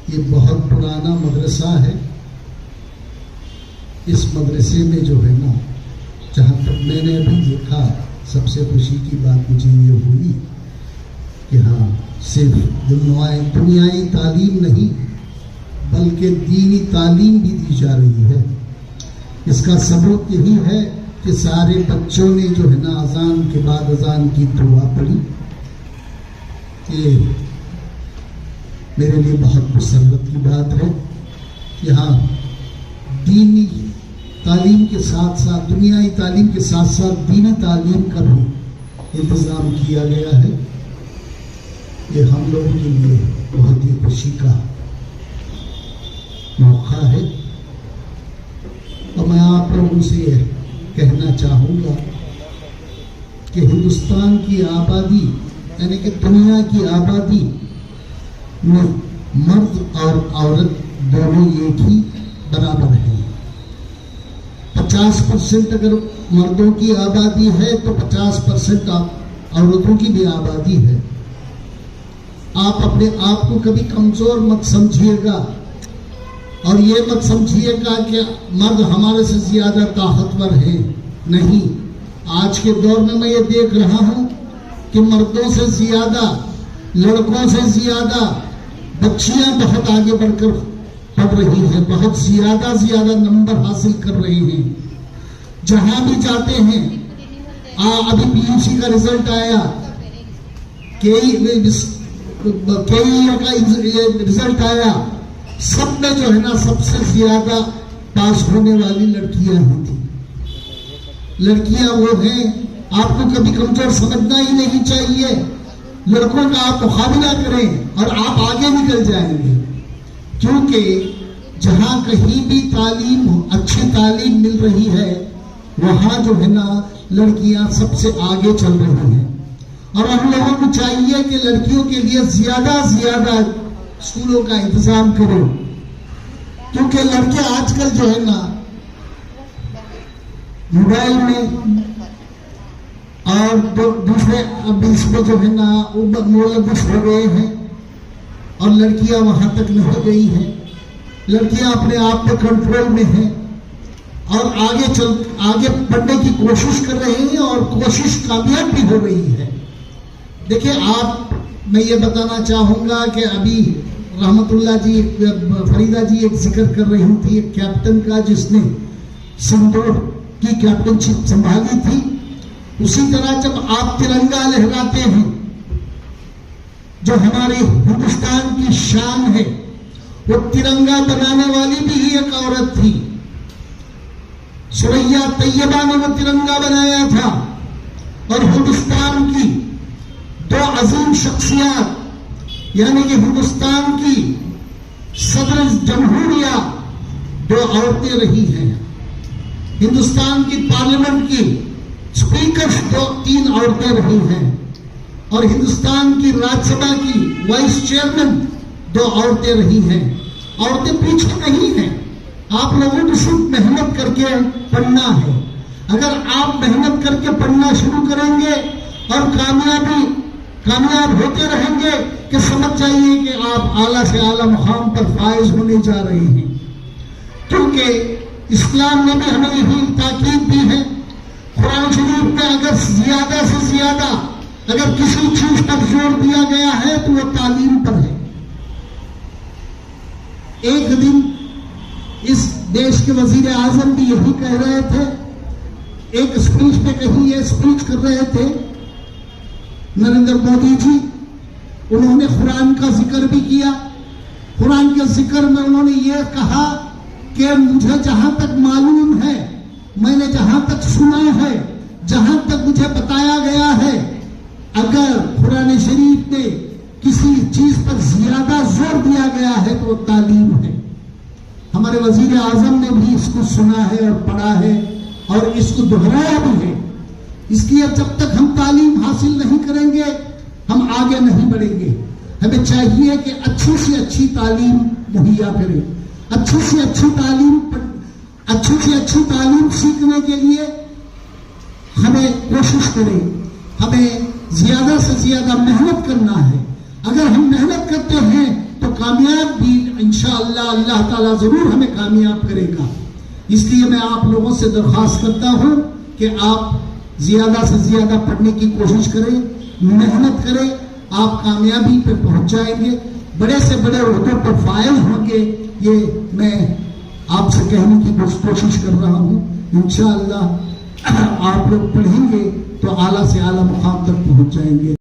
ये बहुत पुराना मदरसा है। इस मदरसे में जो है ना, जहाँ तक मैंने अभी देखा, सबसे खुशी की बात मुझे ये हुई कि हाँ, सिर्फ दुनियाई तालीम नहीं बल्कि दीनी तालीम भी दी जा रही है। इसका सबूत यही है कि सारे बच्चों ने जो है ना अजान के बाद अजान की दुआ पढ़ी। ये मेरे लिए बहुत मुसर्रत की बात है कि हाँ, दीनी तालीम के साथ साथ दुनियाई तालीम के साथ साथ दीनी तालीम का भी इंतज़ाम किया गया है। ये हम लोगों के लिए बहुत ही खुशी का मौका है। और मैं आप लोगों से कहना चाहूँगा कि हिंदुस्तान की आबादी यानी कि दुनिया की आबादी में मर्द और औरत दोनों एक ही बराबर हैं। 50% अगर मर्दों की आबादी है तो 50% औरतों की भी आबादी है। आप अपने आप को कभी कमजोर मत समझिएगा और ये मत समझिएगा कि मर्द हमारे से ज्यादा ताकतवर हैं। नहीं, आज के दौर में मैं ये देख रहा हूं कि मर्दों से ज्यादा, लड़कों से ज्यादा बच्चियां बहुत आगे बढ़कर पढ़ रही हैं, बहुत ज्यादा नंबर हासिल कर रही हैं। जहां भी जाते हैं, अभी पीयूसी का रिजल्ट आया, केई का रिजल्ट आया, सब में जो है ना सबसे ज्यादा पास होने वाली लड़कियां ही थी। लड़कियां वो हैं, आपको कभी कमजोर समझना ही नहीं चाहिए। लड़कों का आप मुकाबला करें और आप आगे निकल जाएंगे, क्योंकि जहां कहीं भी तालीम, अच्छी तालीम मिल रही है, वहां जो है ना लड़कियां सबसे आगे चल रही हैं। और हम लोगों को चाहिए कि लड़कियों के लिए ज्यादा स्कूलों का इंतजाम करो, क्योंकि लड़के आजकल जो है ना मोबाइल में और दूसरे अब इसमें जो है ना मुलव्वस हो गए हैं और लड़कियां वहां तक नहीं गई हैं। लड़कियां अपने आप पे कंट्रोल में हैं और आगे बढ़ने की कोशिश कर रही हैं और कोशिश कामयाब भी हो रही है। देखिए, मैं ये बताना चाहूंगा कि अभी रहमतुल्लाह जी, फरीदा जी एक जिक्र कर रही थी एक कैप्टन का जिसने सिंदूर की कैप्टनशिप संभाली थी। उसी तरह जब आप तिरंगा लहराते हैं, जो हमारे हिंदुस्तान की शान है, वो तिरंगा बनाने वाली भी एक औरत थी। सुरैया तैयबा ने वो तिरंगा बनाया था। और हिंदुस्तान की दो अजीम शख्सियत, यानी कि हिंदुस्तान की सदर जमहूरिया दो औरतें रही हैं। हिंदुस्तान की पार्लियामेंट की स्पीकर 3 औरतें रही हैं और हिंदुस्तान की राज्यसभा की वाइस चेयरमैन 2 औरतें रही हैं। औरतें पीछे नहीं हैं। आप लोगों को सिर्फ मेहनत करके पढ़ना है। अगर आप मेहनत करके पढ़ना शुरू करेंगे और कामयाब होते रहेंगे कि समझ जाइए कि आप आला से आला मुकाम पर फाइज होने जा रहे हैं। क्योंकि इस्लाम ने भी हमें यही ताकीद दी है। कुरान शरीफ में अगर ज्यादा से ज्यादा अगर किसी चीज पर जोर दिया गया है तो वो तालीम पर है। एक दिन इस देश के वजीर आजम भी यही कह रहे थे, एक स्पीच में कहीं ये स्पीच कर रहे थे नरेंद्र मोदी जी। उन्होंने कुरान का जिक्र भी किया। कुरान के जिक्र में उन्होंने ये कहा कि मुझे जहां तक मालूम है, मैंने जहां तक सुना है, जहां तक मुझे बताया गया है, अगर कुरान शरीफ में किसी चीज पर ज्यादा जोर दिया गया है तो वो तालीम है। हमारे वजीर आजम ने भी इसको सुना है और पढ़ा है और इसको दोहराया भी है। इसलिए जब तक हम तालीम हासिल नहीं करेंगे, हम आगे नहीं बढ़ेंगे। हमें चाहिए कि अच्छी से अच्छी तालीम मुहैया करें। अच्छी से अच्छी तालीम सीखने के लिए हमें कोशिश करें। हमें ज्यादा से ज्यादा मेहनत करना है। अगर हम मेहनत करते हैं तो कामयाब भी इंशाअल्लाह अल्लाह ताला जरूर हमें कामयाब करेगा। इसलिए मैं आप लोगों से दरख्वास्त करता हूं कि आप ज्यादा से ज्यादा पढ़ने की कोशिश करें, मेहनत करें, आप कामयाबी पे पहुंच जाएंगे, बड़े से बड़े ओहदों पर फाइल होंगे। ये मैं आपसे कहने की कोशिश कर रहा हूं। इंशाअल्लाह आप लोग पढ़ेंगे तो आला से आला मुकाम तक पहुंच जाएंगे।